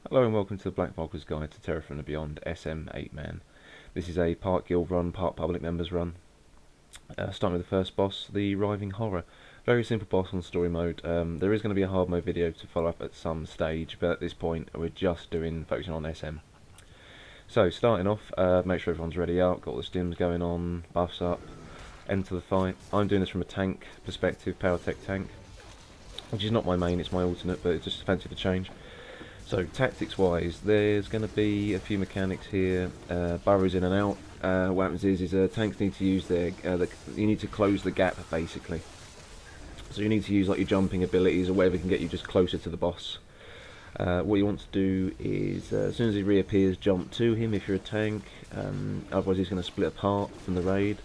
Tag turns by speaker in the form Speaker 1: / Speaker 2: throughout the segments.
Speaker 1: Hello and welcome to the Black VULKARS Guide to Terra from the Beyond SM8 Man. This is a part guild run, part public members run. Starting with the first boss, the Writhing Horror. Very simple boss on story mode. There is going to be a hard mode video to follow up at some stage, but at this point we're just focusing on SM. So starting off, make sure everyone's ready out, got all the stims going on, buffs up, enter the fight. I'm doing this from a tank perspective, power tech tank, which is not my main, it's my alternate, but it's just fancy the change. So tactics wise, there's going to be a few mechanics here, burrows in and out. What happens is tanks need to use their, you need to close the gap basically. So you need to use like your jumping abilities or whatever can get you just closer to the boss. What you want to do is, as soon as he reappears, jump to him if you're a tank, otherwise he's going to split apart from the raid.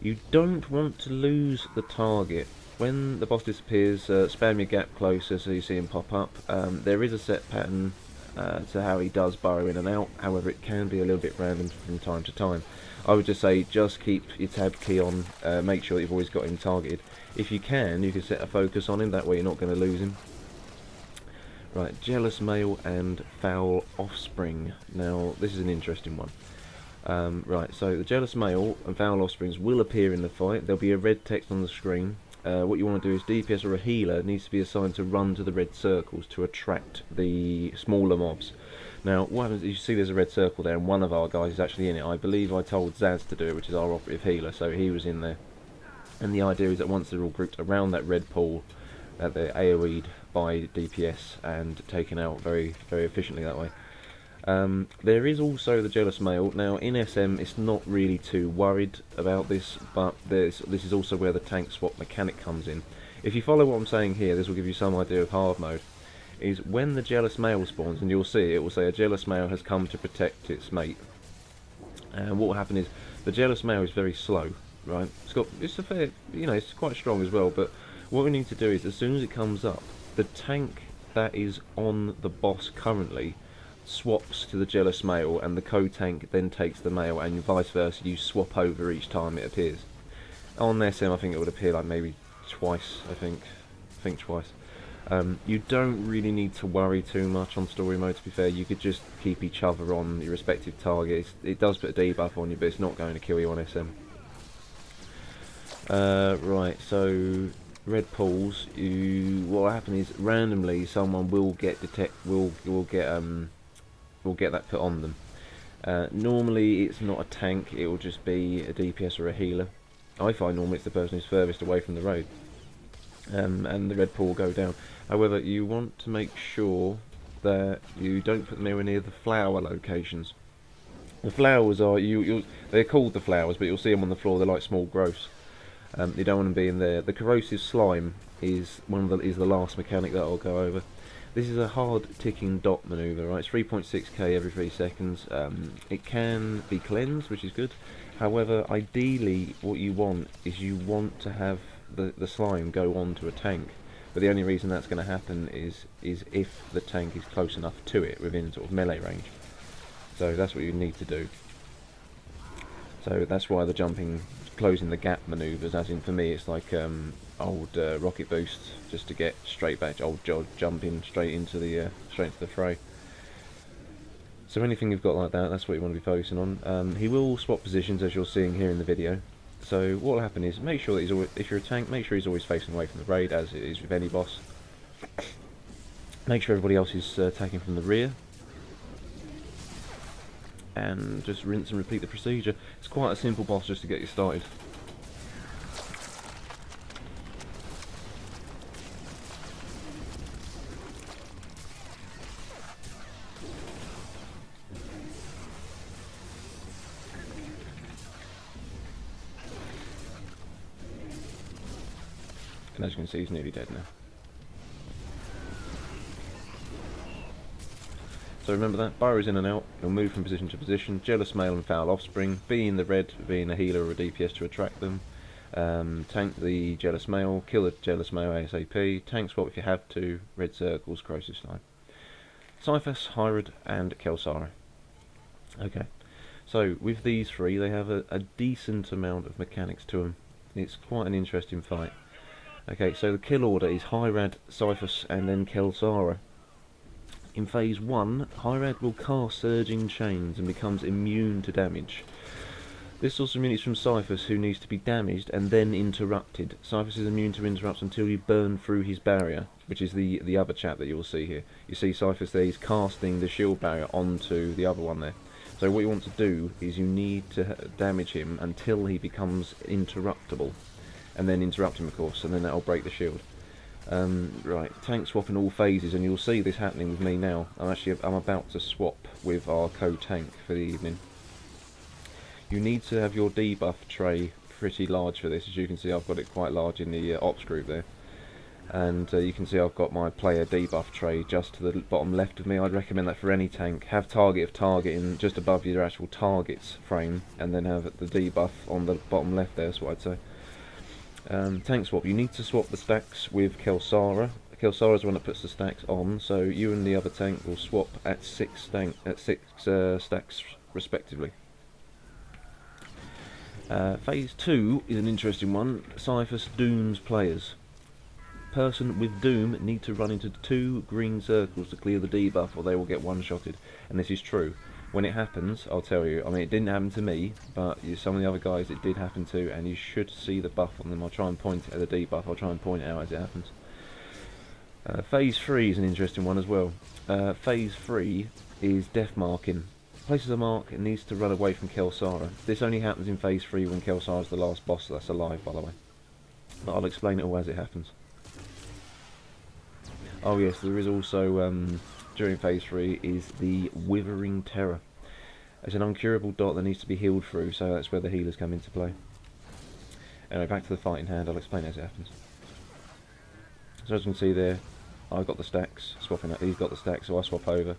Speaker 1: You don't want to lose the target. When the boss disappears, spam your gap closer so you see him pop up. There is a set pattern to how he does burrow in and out, however it can be a little bit random from time to time. I would just say just keep your tab key on, make sure that you've always got him targeted. If you can set a focus on him, that way you're not going to lose him. Right, Jealous Male and Foul Offspring. Now this is an interesting one. Right, so the Jealous Male and Foul Offsprings will appear in the fight. There'll be a red text on the screen. What you want to do is DPS or a healer needs to be assigned to run to the red circles to attract the smaller mobs. Now what happens is you see there's a red circle there and one of our guys is actually in it. I believe I told Zaz to do it, which is our operative healer, so he was in there. And the idea is that once they're all grouped around that red pool, that they're AoE'd by DPS and taken out very, very efficiently that way. There is also the Jealous Male. Now in SM it's not really too worried about this, but this is also where the tank swap mechanic comes in. If you follow what I'm saying here, this will give you some idea of hard mode. Is when the Jealous Male spawns, and you'll see it will say a Jealous Male has come to protect its mate. And what will happen is the Jealous Male is very slow, right? It's a fair, it's quite strong as well, but what we need to do is as soon as it comes up, the tank that is on the boss currently swaps to the Jealous Male, and the co-tank then takes the male, and vice versa. You swap over each time it appears. On SM I think it would appear like maybe twice, I think twice. You don't really need to worry too much on story mode, to be fair. You could just keep each other on your respective targets. It does put a debuff on you, but it's not going to kill you on SM. Right, so red pools, what will happen is randomly someone will get will get that put on them. Normally it's not a tank, it will just be a DPS or a healer. I find normally it's the person who's furthest away from the road, and the red pool will go down. However, you want to make sure that you don't put them anywhere near the flower locations. The flowers are, they're called the flowers, but you'll see them on the floor, they're like small growths. You don't want to be in there. The corrosive slime is the last mechanic that I'll go over. This is a hard ticking dot maneuver, right? It's 3.6k every 3 seconds. It can be cleansed, which is good. However, ideally what you want is to have the slime go onto a tank. But the only reason that's going to happen is if the tank is close enough to it within sort of melee range. So that's what you need to do. So that's why the closing the gap maneuvers, as in for me it's like old rocket boost, just to get straight back, old jumping straight into the fray. So anything you've got like that, that's what you want to be focusing on. He will swap positions, as you're seeing here in the video. So what will happen is, make sure that he's always, if you're a tank, make sure he's always facing away from the raid, as it is with any boss. Make sure everybody else is attacking from the rear, and just rinse and repeat the procedure. It's quite a simple boss just to get you started. And as you can see, he's nearly dead now. So remember that, burrows in and out, he'll move from position to position. Jealous Male and Foul Offspring, be in the red, being a healer or a DPS to attract them. Tank the Jealous Male, kill the Jealous Male ASAP, tank swap if you have to, red circles, corrosive slime. Cyphus, Hyrod and Kelsara. Okay, so with these three they have a decent amount of mechanics to them. It's quite an interesting fight. Okay, so the kill order is Hyrod, Cyphus and then Kelsara. In phase 1, Hyrad will cast Surging Chains and becomes immune to damage. This sorts immunity is from Cyphus, who needs to be damaged and then interrupted. Cyphus is immune to interrupts until you burn through his barrier, which is the other chap that you'll see here. You see Cyphus there, he's casting the shield barrier onto the other one there. So what you want to do is you need to damage him until he becomes interruptible, and then interrupt him, of course, and then that'll break the shield. Right, tank swap in all phases, and you'll see this happening with me now. I'm about to swap with our co-tank for the evening. You need to have your debuff tray pretty large for this. As you can see, I've got it quite large in the ops group there. And you can see I've got my player debuff tray just to the bottom left of me. I'd recommend that for any tank. Have target of targeting just above your actual target's frame, and then have the debuff on the bottom left there, that's what I'd say. Tank swap. You need to swap the stacks with Kelsara. Kelsara is the one that puts the stacks on, so you and the other tank will swap at six stacks respectively. Phase 2 is an interesting one. Cyphus dooms players. Person with Doom need to run into 2 green circles to clear the debuff, or they will get one-shotted. And this is true. When it happens, I'll tell you, I mean, it didn't happen to me, but some of the other guys it did happen to, and you should see the buff on them. I'll try and point at the debuff, I'll try and point it out as it happens. Phase 3 is an interesting one as well. Phase 3 is death marking. Places a mark and needs to run away from Kelsara. This only happens in Phase 3 when Kelsara is the last boss that's alive, by the way. But I'll explain it all as it happens. Oh yes, there is also, during Phase 3, is the Withering Terror. It's an uncurable dot that needs to be healed through, so that's where the healers come into play. Anyway, back to the fighting hand, I'll explain it as it happens. So as you can see there, I've got the stacks, swapping out, he's got the stacks, so I swap over.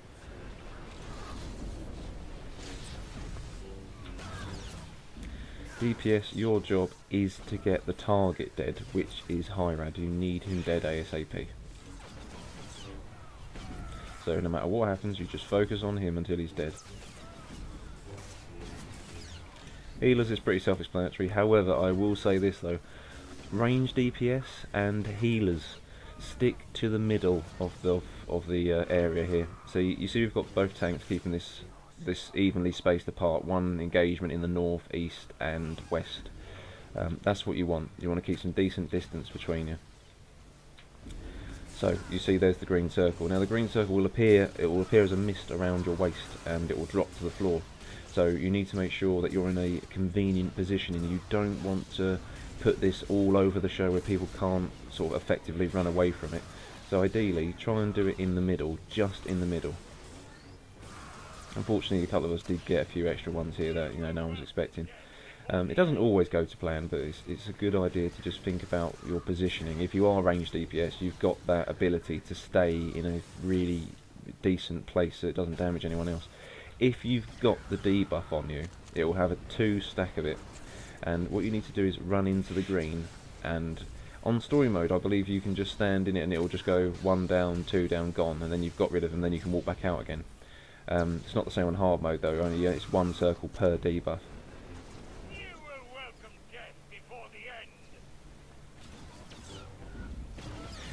Speaker 1: DPS, your job is to get the target dead, which is Hyrad. You need him dead ASAP. So no matter what happens, you just focus on him until he's dead. Healers is pretty self-explanatory. However, I will say this though: range DPS and healers stick to the middle of the area here. So you see, we've got both tanks keeping this evenly spaced apart. One engagement in the north, east, and west. That's what you want. You want to keep some decent distance between you. So you see there's the green circle. Now the green circle will appear, it will appear as a mist around your waist, and it will drop to the floor. So you need to make sure that you're in a convenient position, and you don't want to put this all over the show where people can't sort of effectively run away from it. So ideally try and do it in the middle, just in the middle. Unfortunately a couple of us did get a few extra ones here that no one was expecting. It doesn't always go to plan, but it's a good idea to just think about your positioning. If you are ranged DPS, you've got that ability to stay in a really decent place so it doesn't damage anyone else. If you've got the debuff on you, it will have a 2 stack of it, and what you need to do is run into the green, and on story mode I believe you can just stand in it and it will just go 1 down, 2 down, gone, and then you've got rid of them, then you can walk back out again. It's not the same on hard mode though, only it's 1 circle per debuff.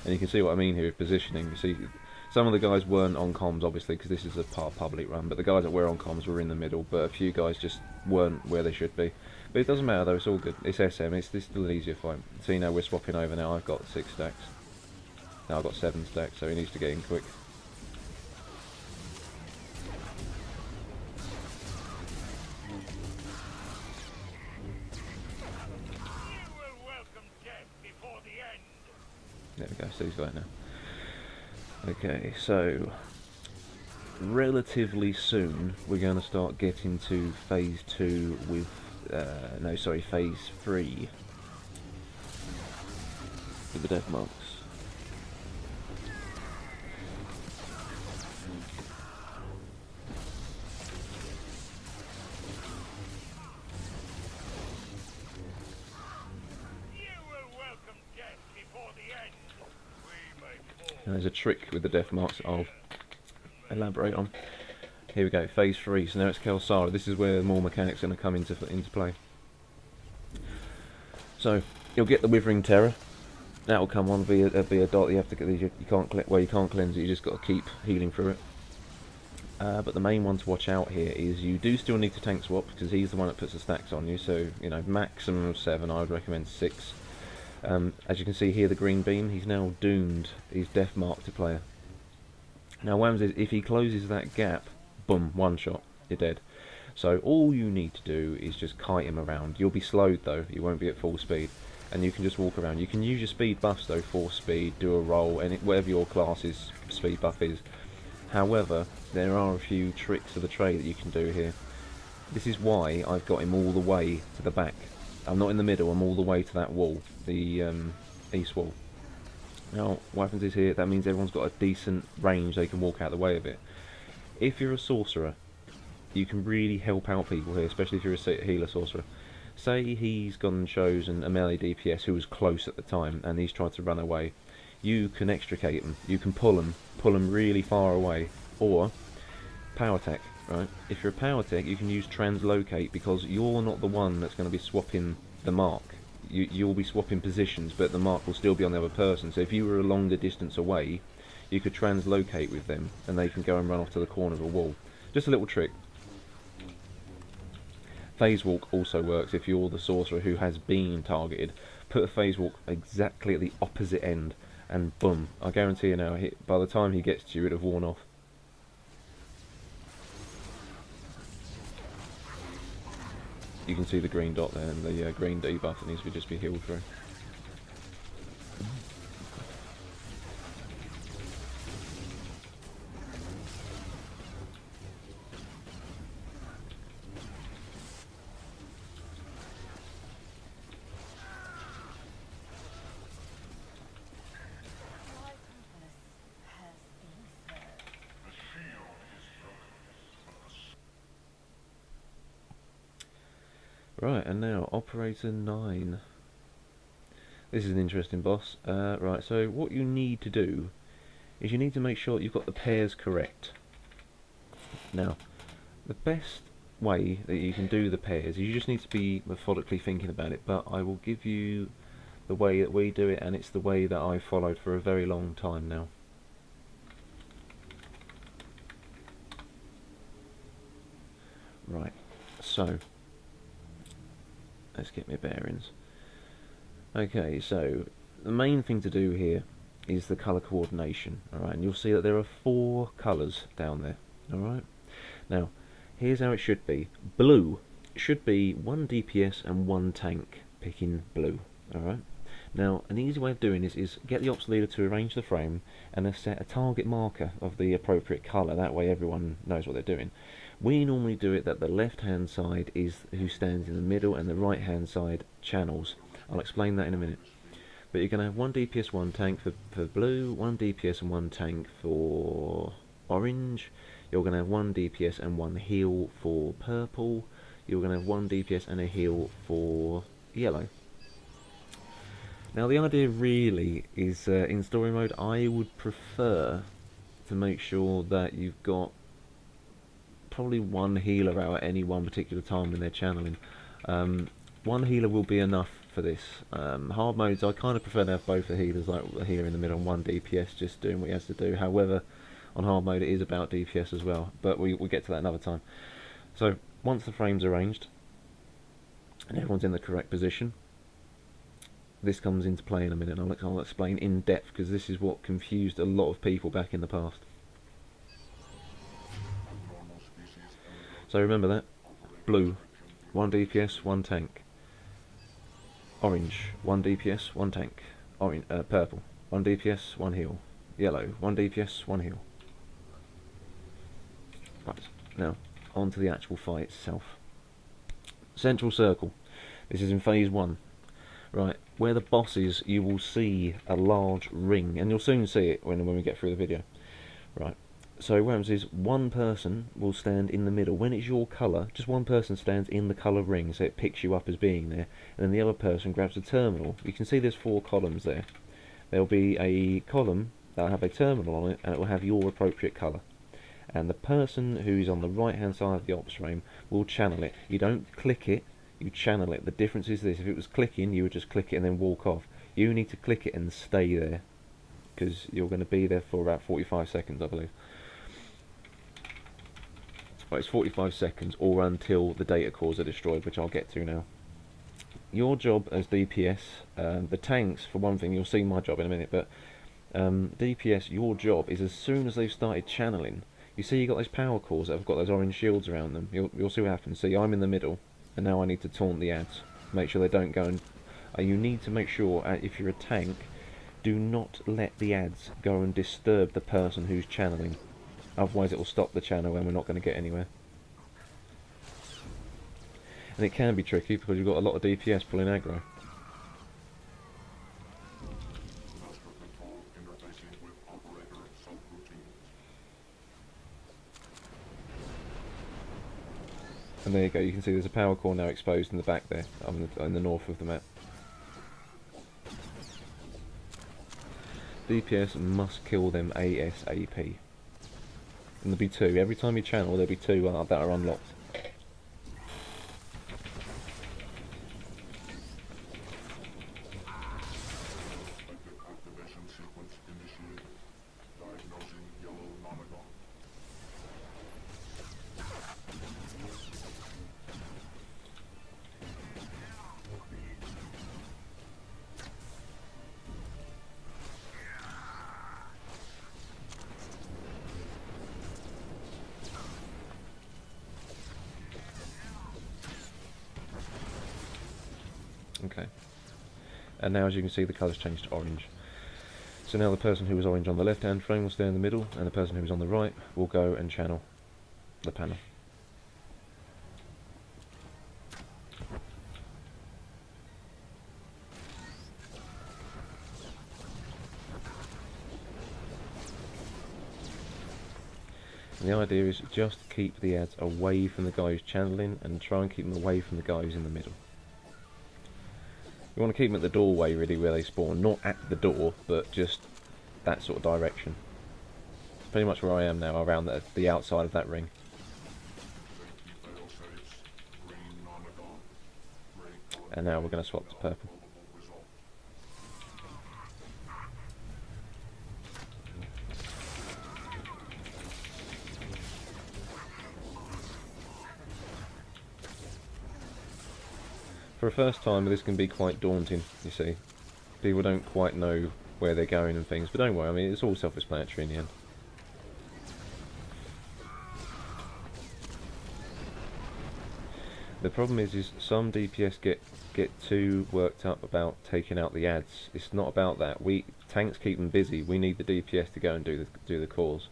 Speaker 1: And you can see what I mean here with positioning. You see, some of the guys weren't on comms, obviously, because this is a public run, but the guys that were on comms were in the middle, but a few guys just weren't where they should be. But it doesn't matter though, it's all good. It's SM, it's still an easier fight. See, now we're swapping over now. I've got 6 stacks. Now I've got 7 stacks, so he needs to get in quick. There we go, so he's got it now. Okay, so relatively soon we're going to start getting to phase 2 with, phase 3 with the death marks. And there's a trick with the death marks that I'll elaborate on. Here we go, phase 3. So now it's Kelsara. This is where more mechanics are going to come into play. So you'll get the Withering Terror. That will come on. Be a dot. You have to get these. You can't cleanse it. You just got to keep healing through it. But the main one to watch out here is you do still need to tank swap, because he's the one that puts the stacks on you, so, you know, maximum of 7, I would recommend 6. As you can see here, the green beam, he's now doomed, he's death marked to player. Now what happens is, if he closes that gap, boom, one shot, you're dead. So all you need to do is just kite him around. You'll be slowed though, you won't be at full speed, and you can just walk around. You can use your speed buffs though, force speed, do a roll, and whatever your class's speed buff is. However, there are a few tricks of the trade that you can do here. This is why I've got him all the way to the back. I'm not in the middle, I'm all the way to that wall, the east wall. Now, what happens is here, that means everyone's got a decent range, they can walk out the way of it. If you're a sorcerer, you can really help out people here, especially if you're a healer sorcerer. Say he's gone and chosen a melee DPS who was close at the time, and he's tried to run away. You can extricate him, you can pull him really far away, or power tech, right? If you're a power tech, you can use translocate, because you're not the one that's going to be swapping the mark. You'll be swapping positions, but the mark will still be on the other person. So if you were a longer distance away, you could translocate with them, and they can go and run off to the corner of a wall. Just a little trick. Phase walk also works if you're the sorcerer who has been targeted. Put a phase walk exactly at the opposite end, and boom, I guarantee you now, by the time he gets to you, it'll have worn off. You can see the green dot there, and the green debuff that needs to just be healed through. Right, and now Operator 9. This is an interesting boss. Right, so what you need to do is you need to make sure that you've got the pairs correct. Now, the best way that you can do the pairs, you just need to be methodically thinking about it, but I will give you the way that we do it, and it's the way that I've followed for a very long time now. Right, so let's get my bearings. Okay, so the main thing to do here is the colour coordination, alright, and you'll see that there are 4 colours down there, alright. Now, here's how it should be. Blue should be 1 DPS and 1 tank, picking blue, alright. Now, an easy way of doing this is get the ops leader to arrange the frame and then set a target marker of the appropriate colour, that way everyone knows what they're doing. We normally do it that the left hand side is who stands in the middle and the right hand side channels. I'll explain that in a minute. But you're going to have 1 DPS, 1 tank for blue, 1 DPS and 1 tank for orange. You're going to have 1 DPS and 1 heal for purple. You're going to have 1 DPS and a heal for yellow. Now the idea really is, in story mode, I would prefer to make sure that you've got probably 1 healer out at any one particular time when they're channeling. 1 healer will be enough for this. Hard modes, I kind of prefer to have both the healers, like the healer in the middle and 1 DPS just doing what he has to do. However, on hard mode it is about DPS as well, but we'll get to that another time. So once the frame's arranged and everyone's in the correct position, this comes into play in a minute, and I'll explain in depth, because this is what confused a lot of people back in the past. So remember that. Blue, 1 DPS, 1 tank. Orange, 1 DPS, 1 tank. Purple, 1 DPS, 1 heal. Yellow, 1 DPS, 1 heal. Right, now on to the actual fight itself. Central circle. This is in phase 1. Right, where the boss is, you will see a large ring, and you'll soon see it when we get through the video. Right, so what happens is 1 person will stand in the middle. When it's your colour, just 1 person stands in the colour ring, so it picks you up as being there, and then the other person grabs a terminal. You can see there's 4 columns there. There'll be a column that'll have a terminal on it, and it will have your appropriate colour. And the person who's on the right hand side of the ops frame will channel it. You don't click it, you channel it. The difference is this: if it was clicking, you would just click it and then walk off. You need to click it and stay there, because you're going to be there for about 45 seconds, I believe. Right, it's 45 seconds or until the data cores are destroyed, which I'll get to now. Your job as DPS, the tanks, for one thing, you'll see my job in a minute, but DPS, your job is as soon as they've started channeling, you see you got those power cores that have got those orange shields around them. You'll see what happens. See, I'm in the middle, and now I need to taunt the ads. Make sure they don't go and... you need to make sure, if you're a tank, do not let the ads go and disturb the person who's channeling. Otherwise it will stop the channel and we're not going to get anywhere. And it can be tricky because you've got a lot of DPS pulling aggro. And there you go, you can see there's a power core now exposed in the back there, in the north of the map. DPS must kill them ASAP. And there'll be two. Every time you channel, there'll be two that are unlocked. Okay, and now as you can see the colours changed to orange. So now the person who was orange on the left hand frame will stay in the middle, and the person who was on the right will go and channel the panel. And the idea is just keep the ads away from the guy who's channeling and try and keep them away from the guy who's in the middle. You want to keep them at the doorway really where they spawn, not at the door, but just that sort of direction. Pretty much where I am now, around the outside of that ring. And now we're going to swap to purple. For a first timer this can be quite daunting, you see. People don't quite know where they're going and things, but don't worry, I mean it's all self-explanatory in the end. The problem is some DPS get too worked up about taking out the ads. It's not about that. Tanks keep them busy, we need the DPS to go and do the cores.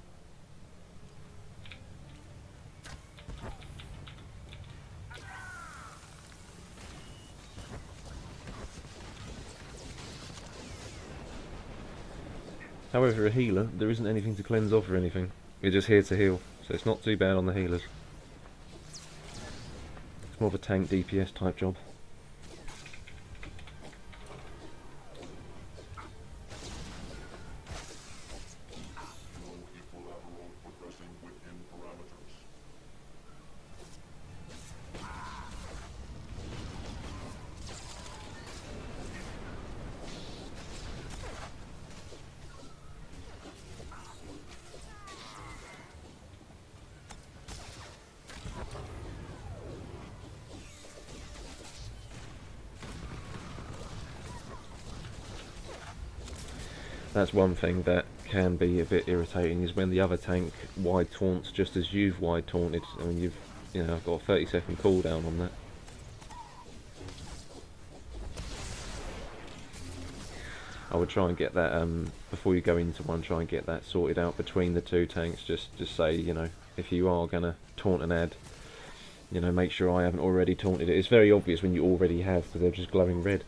Speaker 1: However, a healer, there isn't anything to cleanse off or anything. You're just here to heal, so it's not too bad on the healers. It's more of a tank DPS type job. That's one thing that can be a bit irritating, is when the other tank wide taunts just as you've wide taunted. I mean, I've got a 30-second cooldown on that. I would try and get that before you go into one. Try and get that sorted out between the two tanks. Just say, if you are gonna taunt an ad, make sure I haven't already taunted it. It's very obvious when you already have, because they're just glowing red.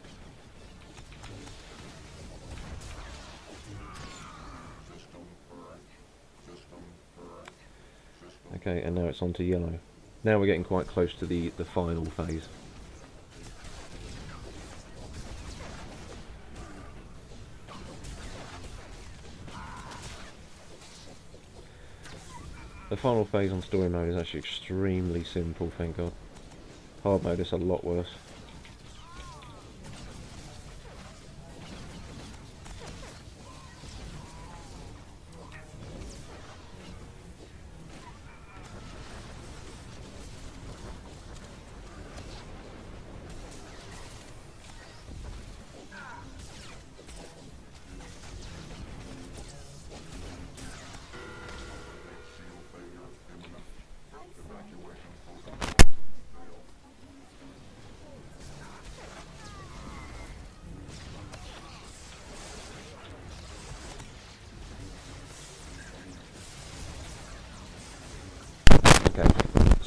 Speaker 1: Okay, and now it's on to yellow. Now we're getting quite close to the final phase. The final phase on story mode is actually extremely simple, thank God. Hard mode is a lot worse.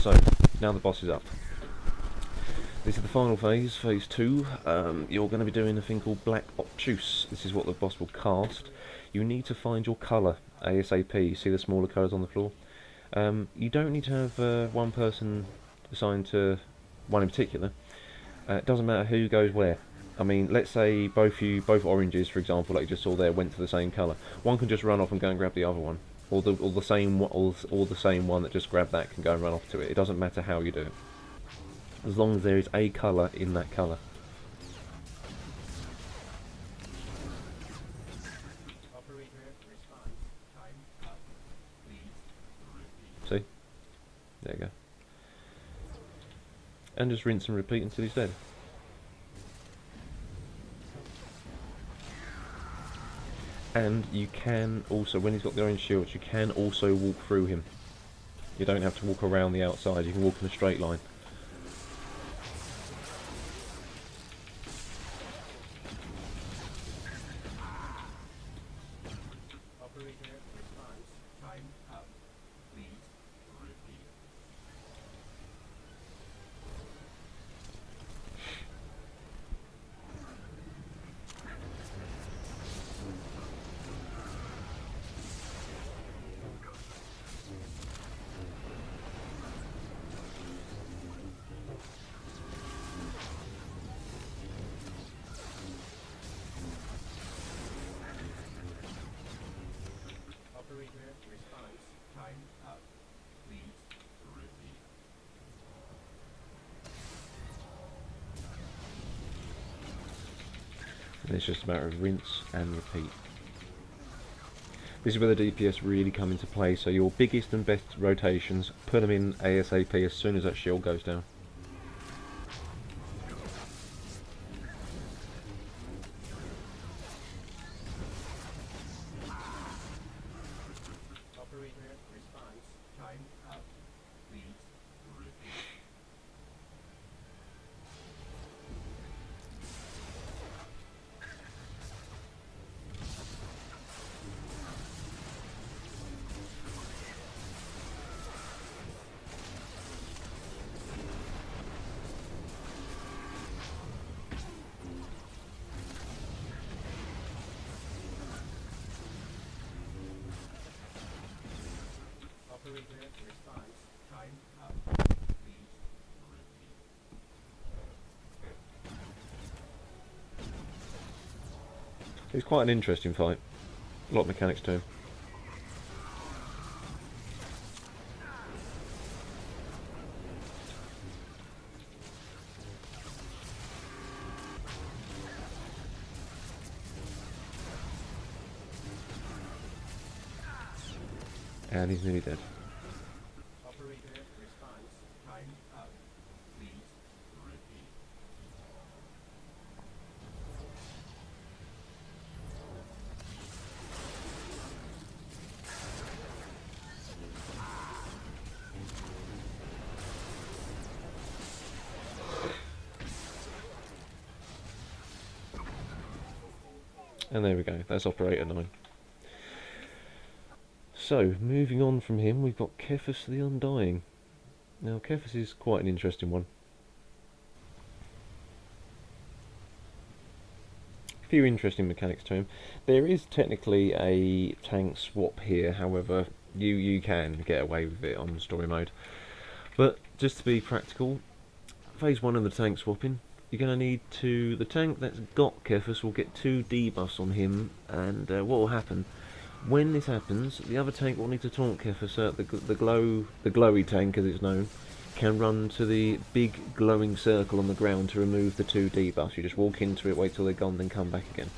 Speaker 1: So, now the boss is up. This is the final phase, phase 2. You're going to be doing a thing called Black Obtuse. This is what the boss will cast. You need to find your colour ASAP. You see the smaller colours on the floor? You don't need to have one person assigned to one in particular. It doesn't matter who goes where. I mean, let's say both oranges, for example, like you just saw there, went to the same colour. One can just run off and go and grab the other one, or the same one that just grabbed that can go and run off to it. It doesn't matter how you do it, as long as there is a colour in that colour. See? There you go. And just rinse and repeat until he's dead. And you can also, when he's got the orange shields, you can also walk through him. You don't have to walk around the outside, you can walk in a straight line. And it's just a matter of rinse and repeat. This is where the DPS really come into play, so your biggest and best rotations, put them in ASAP as soon as that shield goes down. It's quite an interesting fight. A lot of mechanics too. And he's nearly dead. And there we go, that's Operator 9. So, moving on from him, we've got Kephas the Undying. Now, Kephas is quite an interesting one. A few interesting mechanics to him. There is technically a tank swap here, however, you can get away with it on story mode. But, just to be practical, phase 1 of the tank swapping, you're going to need to... The tank that's got Kephas will get 2 debuffs on him, and what will happen... When this happens, the other tank will need to taunt Kephas. The glowy tank, as it's known, can run to the big glowing circle on the ground to remove the 2 debuffs. You just walk into it, wait till they're gone, then come back again.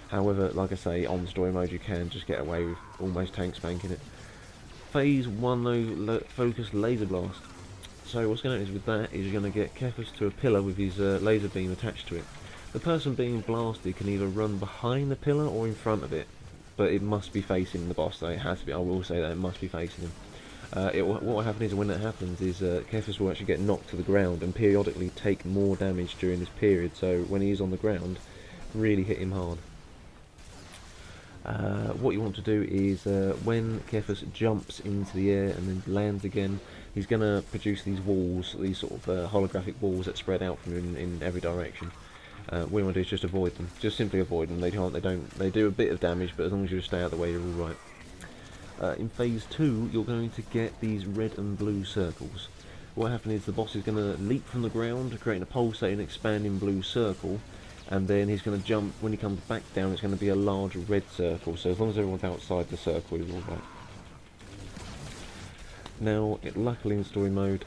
Speaker 1: However, like I say, on story mode you can just get away with almost tank spanking it. Phase 1 though, focus laser blast. So what's going to happen is with that is you're going to get Kephas to a pillar with his laser beam attached to it. The person being blasted can either run behind the pillar or in front of it. But it must be facing the boss, though. It has to be. I will say that it must be facing him. What will happen is, when that happens, is Kephas will actually get knocked to the ground and periodically take more damage during this period. So when he is on the ground, really hit him hard. What you want to do is when Kefus jumps into the air and then lands again, he's going to produce these walls, these sort of holographic walls that spread out from him in every direction. What you want to do is just avoid them. Just simply avoid them. They do a bit of damage, but as long as you stay out of the way, you're all right. In phase 2, you're going to get these red and blue circles. What happens is the boss is going to leap from the ground, creating a pulsating, expanding blue circle, and then he's going to jump. When he comes back down, it's going to be a large red circle. So as long as everyone's outside the circle, it's all right. Now, luckily in story mode,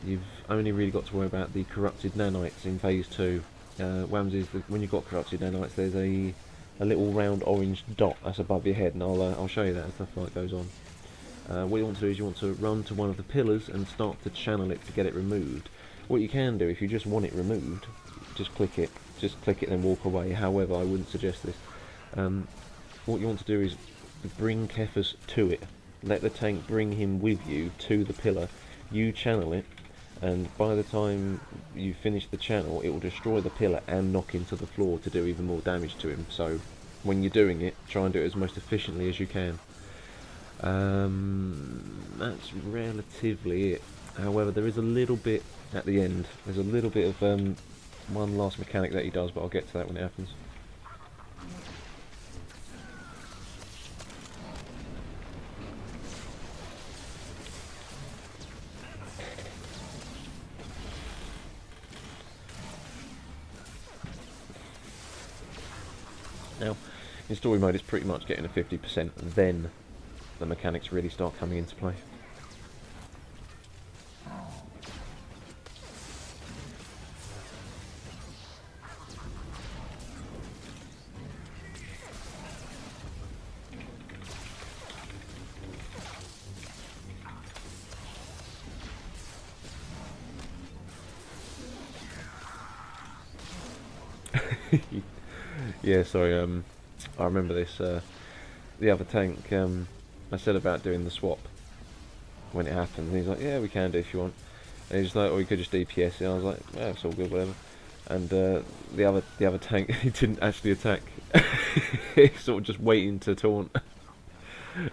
Speaker 1: you've only really got to worry about the corrupted nanites in phase 2. What happens is that when you've got corrupted nanites, there's a little round orange dot that's above your head, and I'll show you that as stuff like goes on. What you want to do is you want to run to one of the pillars and start to channel it to get it removed. What you can do, if you just want it removed, just click it and walk away. However, I wouldn't suggest this. What you want to do is bring Kefus to it. Let the tank bring him with you to the pillar. You channel it, and by the time you finish the channel, it will destroy the pillar and knock him to the floor to do even more damage to him. So when you're doing it, try and do it as most efficiently as you can. That's relatively it. However, there is a little bit at the end. There's a little bit of one last mechanic that he does, but I'll get to that when it happens. Now, in story mode, it's pretty much getting a 50%, then the mechanics really start coming into play. Yeah, sorry, I remember this, the other tank, I said about doing the swap when it happened, and he's like, yeah, we can do if you want. And he's like, or you could just DPS it, and I was like, yeah, it's all good, whatever. And the other tank, he didn't actually attack. He's sort of just waiting to taunt.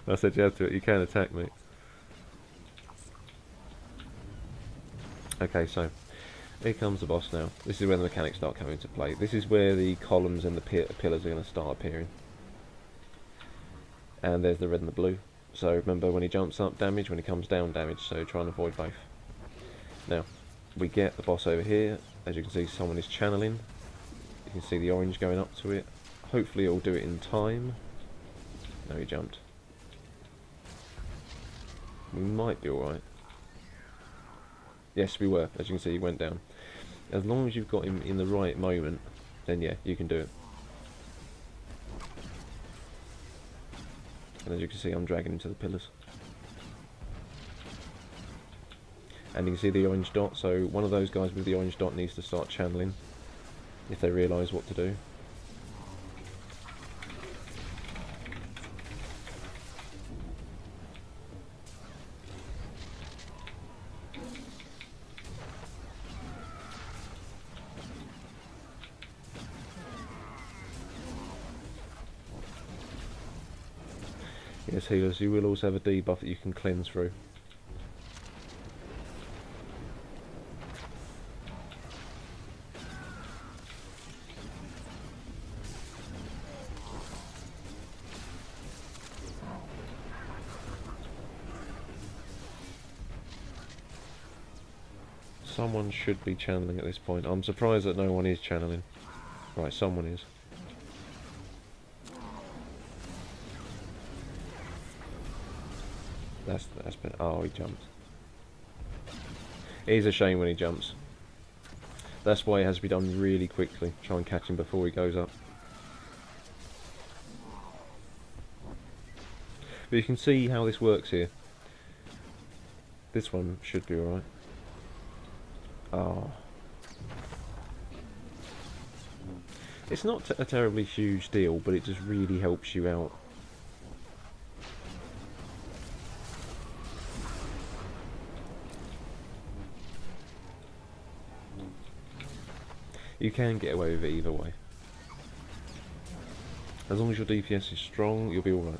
Speaker 1: I said, you have to, you can attack, mate. Okay, so here comes the boss now. This is where the mechanics start coming into play. This is where the columns and the pillars are going to start appearing. And there's the red and the blue. So remember, when he jumps up, damage. When he comes down, damage. So try and avoid both. Now, we get the boss over here. As you can see, someone is channeling. You can see the orange going up to it. Hopefully it'll do it in time. No, he jumped. We might be alright. Yes, we were. As you can see, he went down. As long as you've got him in the right moment, then yeah, you can do it. And as you can see, I'm dragging him to the pillars. And you can see the orange dot, so one of those guys with the orange dot needs to start channeling if they realise what to do. Yes, healers, you will also have a debuff that you can cleanse through. Someone should be channeling at this point. I'm surprised that no one is channeling. Right, someone is. That's been. Oh, he jumped. It is a shame when he jumps. That's why it has to be done really quickly. Try and catch him before he goes up. But you can see how this works here. This one should be alright. Oh. It's not a terribly huge deal, but it just really helps you out. You can get away with it either way. As long as your DPS is strong, you'll be alright.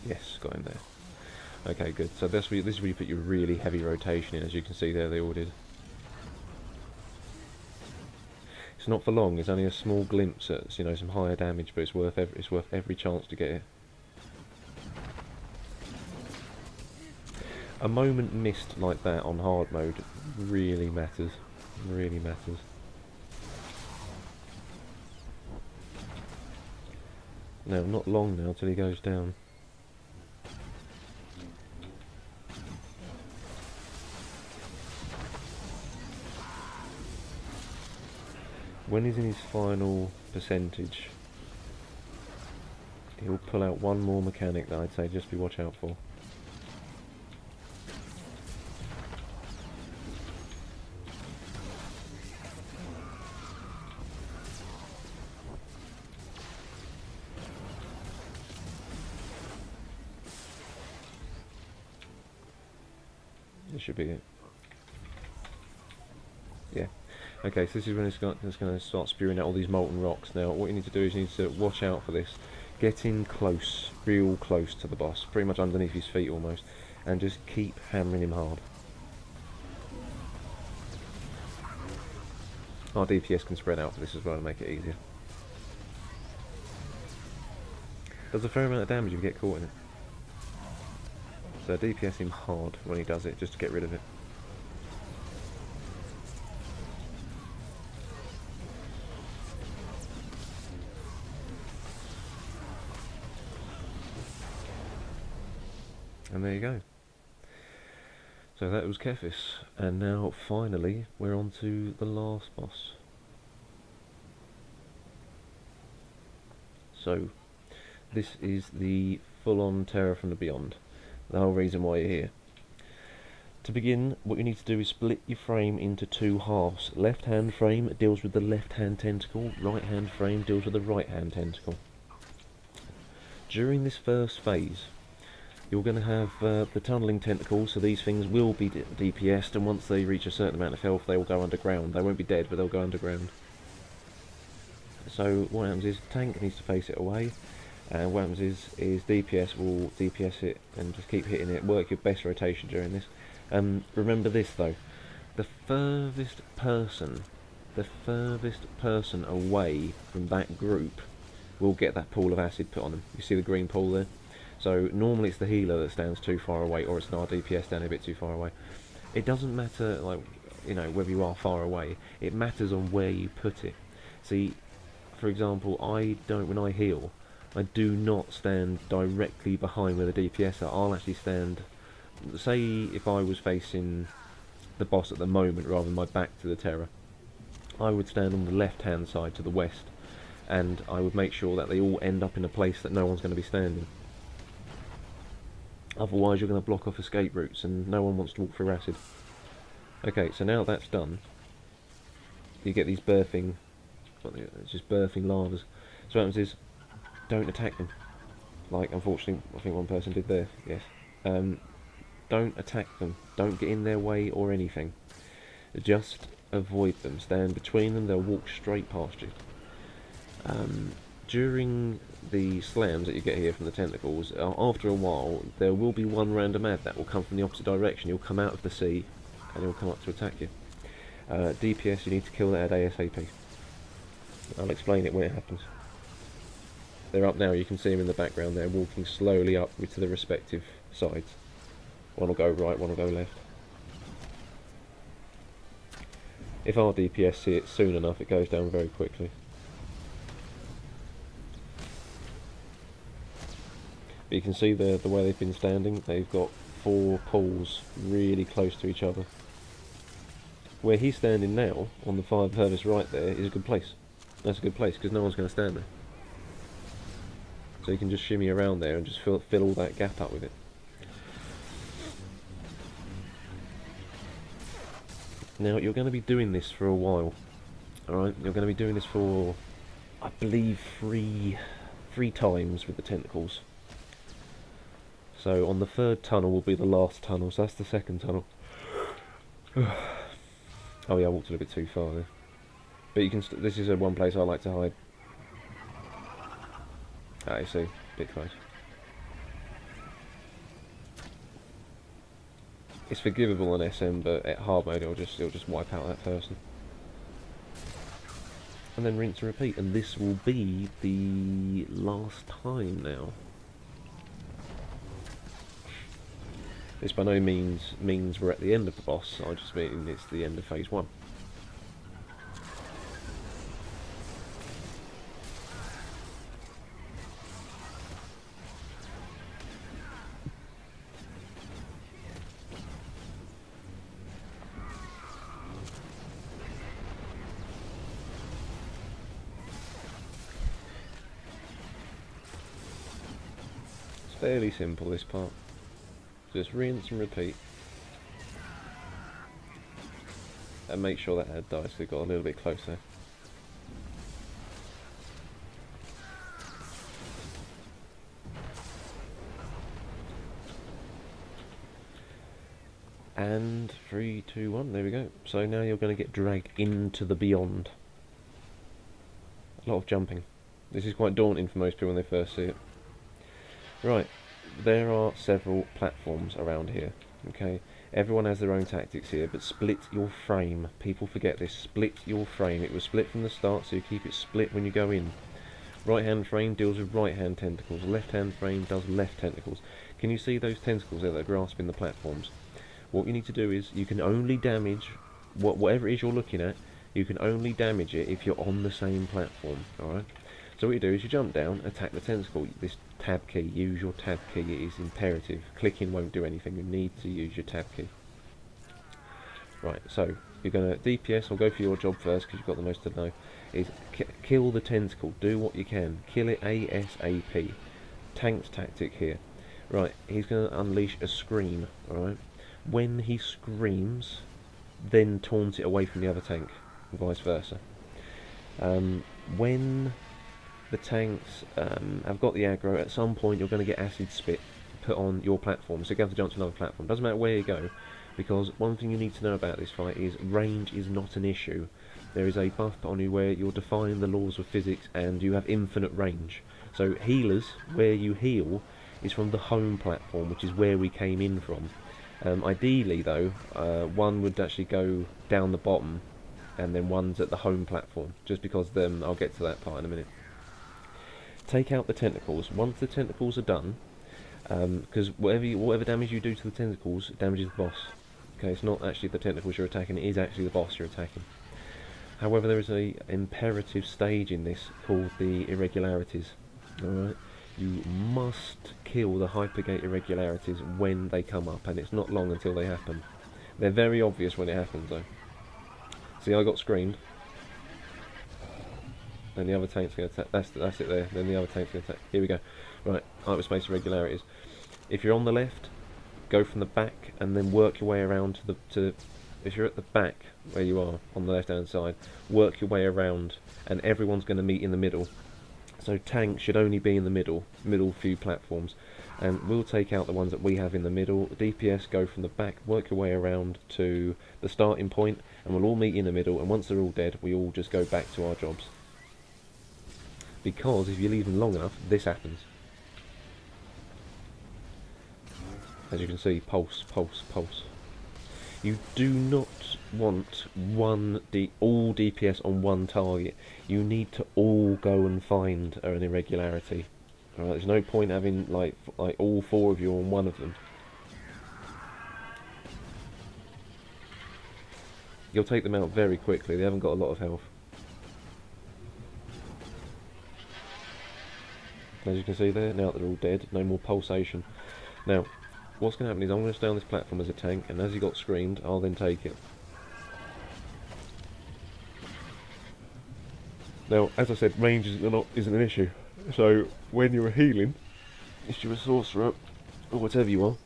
Speaker 1: Yes, got him there. Okay, good. So this is where you put your really heavy rotation in. As you can see there, they all did. It's not for long. It's only a small glimpse at, you know, some higher damage, but it's worth every chance to get it. A moment missed like that on hard mode really matters. Really matters. Now, not long now till he goes down. When he's in his final percentage, he'll pull out one more mechanic that I'd say just be watch out for. This should be it. Yeah. Okay, so this is when it's going to start spewing out all these molten rocks. Now, what you need to do is you need to watch out for this. Get in close, real close to the boss, pretty much underneath his feet almost, and just keep hammering him hard. Our DPS can spread out for this as well to make it easier. Does a fair amount of damage if you get caught in it. So DPS him hard when he does it, just to get rid of it. And there you go. So that was Kephis, and now finally we're on to the last boss. So this is the full-on Terror from the Beyond, the whole reason why you're here. To begin, what you need to do is split your frame into two halves. Left hand frame deals with the left hand tentacle, right hand frame deals with the right hand tentacle. During this first phase, you're going to have the tunnelling tentacles, so these things will be DPS'd, and once they reach a certain amount of health they will go underground. They won't be dead, but they'll go underground. So what happens is tank needs to face it away, and what happens is DPS will DPS it and just keep hitting it. Work your best rotation during this. Remember this though, the furthest person away from that group will get that pool of acid put on them. You see the green pool there? So normally it's the healer that stands too far away, or it's an RDPS standing a bit too far away. It doesn't matter, like, you know, whether you are far away. It matters on where you put it. See, for example, when I heal, I do not stand directly behind where the DPS are. I'll actually stand, say if I was facing the boss at the moment rather than my back to the Terror, I would stand on the left hand side to the west, and I would make sure that they all end up in a place that no one's going to be standing. Otherwise you're going to block off escape routes and no one wants to walk through acid. Okay, so now that's done, you get these birthing, it's just birthing lavas. So what happens is, don't attack them. Like, unfortunately, I think one person did there, yes. Don't attack them, don't get in their way or anything. Just avoid them, stand between them, they'll walk straight past you. During the slams that you get here from the tentacles, after a while there will be one random ad that will come from the opposite direction. He'll come out of the sea and he'll come up to attack you. DPS, you need to kill that ad ASAP. I'll explain it when it happens. They're up now, you can see them in the background there, walking slowly up to the respective sides. One will go right, one will go left. If our DPS see it soon enough, it goes down very quickly. But you can see the way they've been standing, they've got 4 pools really close to each other. Where he's standing now, on the furthest right there, is a good place. That's a good place, because no one's going to stand there. So you can just shimmy around there and just fill all that gap up with it. Now you're going to be doing this for a while. Alright, you're going to be doing this for, I believe, three times with the tentacles. So on the third tunnel will be the last tunnel, so that's the second tunnel. Oh yeah, I walked a little bit too far there. But you can. This is one place I like to hide. Ah, you see, a bit close. It's forgivable on SM, but at hard mode it'll just wipe out that person. And then rinse and repeat, and this will be the last time now. This by no means we're at the end of the boss, I just mean it's the end of phase 1. It's fairly simple, this part. Just rinse and repeat. And make sure that head dies, so it got a little bit closer. And 3, 2, 1, there we go. So now you're going to get dragged into the beyond. A lot of jumping. This is quite daunting for most people when they first see it. Right. There are several platforms around here, okay? Everyone has their own tactics here, but split your frame. People forget this. Split your frame. It was split from the start, so you keep it split when you go in. Right hand frame deals with right hand tentacles. Left hand frame does left tentacles. Can you see those tentacles there that are grasping the platforms? What you need to do is, you can only damage whatever it is you're looking at, you can only damage it if you're on the same platform, alright? So what you do is you jump down, attack the tentacle. This tab key, use your tab key, it is imperative. Clicking won't do anything, you need to use your tab key. Right, so you're going to DPS, I'll go for your job first because you've got the most to know, is kill the tentacle, do what you can, kill it ASAP. Tank's tactic here. Right, he's going to unleash a scream, alright? When he screams, then taunt it away from the other tank, and vice versa. When the tanks have got the aggro, at some point you're going to get acid spit put on your platform, so you're going to have to jump to another platform. Doesn't matter where you go, because one thing you need to know about this fight is range is not an issue. There is a buff put on you where you're defying the laws of physics and you have infinite range. So healers, where you heal, is from the home platform, which is where we came in from. Ideally though, one would actually go down the bottom, and then one's at the home platform, just because I'll get to that part in a minute. Take out the tentacles. Once the tentacles are done, because whatever damage you do to the tentacles damages the boss. Okay, it's not actually the tentacles you're attacking, it is actually the boss you're attacking. However, there is a imperative stage in this called the irregularities. Alright, you must kill the hypergate irregularities when they come up, and it's not long until they happen. They're very obvious when it happens though. See, I got screened. Then the other tank's going to attack. That's it there. Then the other tank's going to attack. Here we go. Right, hyperspace irregularities. If you're on the left, go from the back and then work your way around to if you're at the back where you are on the left hand side, work your way around, and everyone's going to meet in the middle. So tanks should only be in the middle few platforms, and we'll take out the ones that we have in the middle. DPS, go from the back, work your way around to the starting point, and we'll all meet in the middle, and once they're all dead, we all just go back to our jobs. Because if you leave them long enough, this happens. As you can see, pulse, pulse, pulse. You do not want all DPS on one target. You need to all go and find an irregularity. Alright, there's no point having like all 4 of you on one of them. You'll take them out very quickly, they haven't got a lot of health. As you can see there, now they're all dead, no more pulsation. Now, what's going to happen is I'm going to stay on this platform as a tank, and as he got screamed, I'll then take it. Now, as I said, range isn't an issue. So when you're healing, if you're a sorcerer or whatever you are,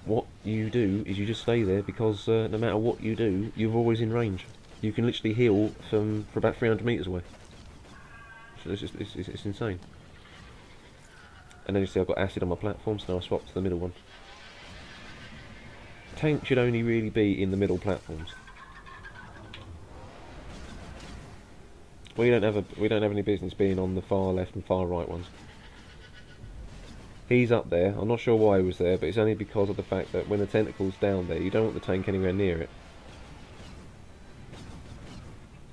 Speaker 1: what you do is you just stay there because no matter what you do, you're always in range. You can literally heal for about 300 meters away. So it's insane. And then you see I've got acid on my platform, so now I swap to the middle one. Tank should only really be in the middle platforms. We don't have any business being on the far left and far right ones. He's up there. I'm not sure why he was there, but it's only because of the fact that when the tentacle's down there, you don't want the tank anywhere near it.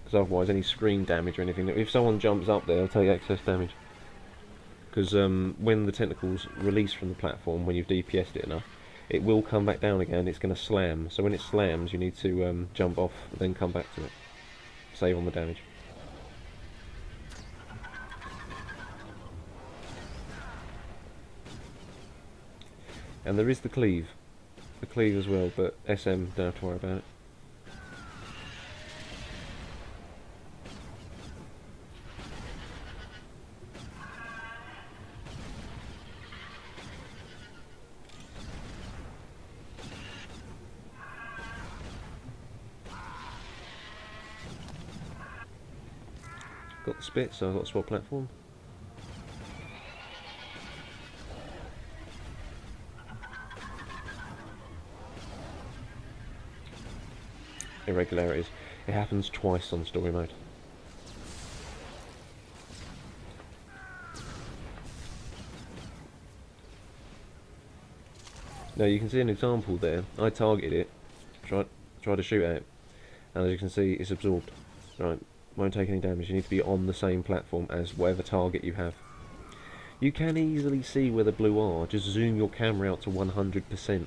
Speaker 1: Because otherwise, any screen damage or anything, if someone jumps up there, they'll take excess damage. Because when the tentacle's released from the platform, when you've DPS'd it enough, it will come back down again. It's going to slam. So when it slams, you need to jump off, then come back to it. Save on the damage. And there is the cleave as well, but SM don't have to worry about it. Got the spit, so I've got to swap platform. Irregularities. It happens twice on story mode. Now you can see an example there. I targeted it, tried to shoot at it, and as you can see, it's absorbed. Right, won't take any damage. You need to be on the same platform as whatever target you have. You can easily see where the blue are. Just zoom your camera out to 100%.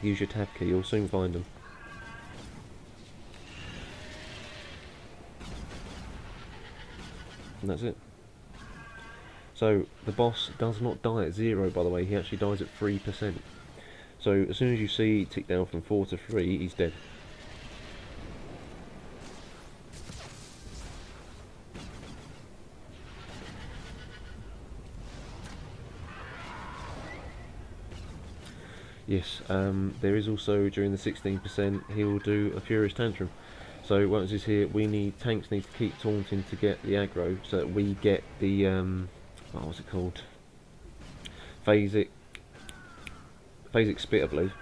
Speaker 1: Use your tab key. You'll soon find them. And that's it. So the boss does not die at 0, by the way. He actually dies at 3%. So as soon as you see tick down from 4 to 3, he's dead. Yes, there is also during the 16% he will do a Furious Tantrum. So once he's here, tanks need to keep taunting to get the aggro, so that we get the what was it called? Phasic spit, I believe.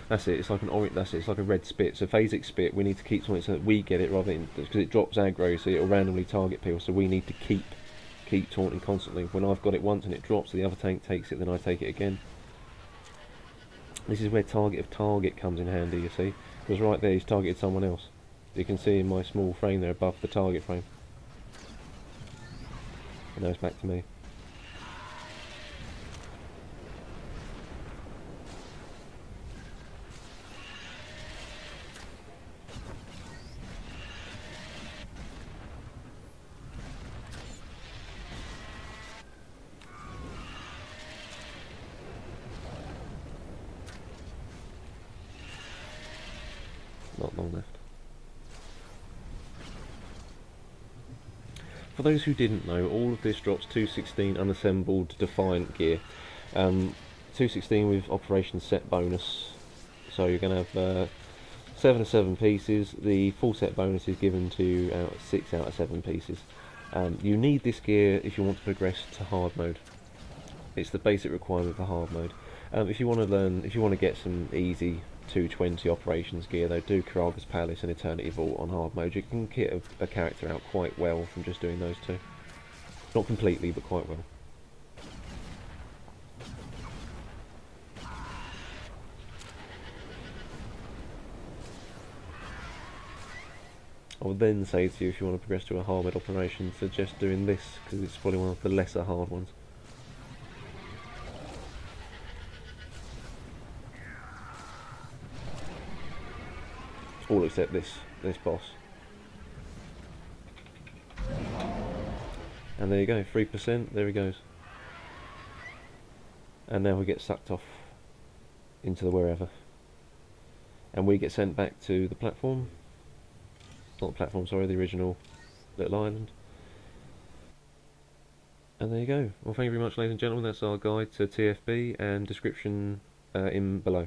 Speaker 1: That's it. It's like an orange. That's it. It's like a red spit. So phasic spit, we need to keep taunting so that we get it rather than because it drops aggro, so it'll randomly target people. So we need to keep taunting constantly. When I've got it once and it drops, the other tank takes it, then I take it again. This is where target of target comes in handy, you see. Because right there he's targeted someone else. You can see in my small frame there above the target frame. And now it's back to me. Not long left. For those who didn't know, all of this drops 216 unassembled Defiant gear. 216 with Operation Set bonus. So you're going to have 7 of 7 pieces. The full set bonus is given to you 6 out of 7 pieces. You need this gear if you want to progress to hard mode. It's the basic requirement for hard mode. If you want to get some easy 220 operations gear, though, do Karaga's Palace and Eternity Vault on hard mode. You can kit a character out quite well from just doing those two. Not completely, but quite well. I would then say to you, if you want to progress to a hard mode operation, suggest doing this, because it's probably one of the lesser hard ones. All except this boss. And there you go, 3%, there he goes. And now we get sucked off into the wherever. And we get sent back to the platform. not the platform, sorry, the original little island. And there you go. Well, thank you very much, ladies and gentlemen. That's our guide to TFB, and description in below.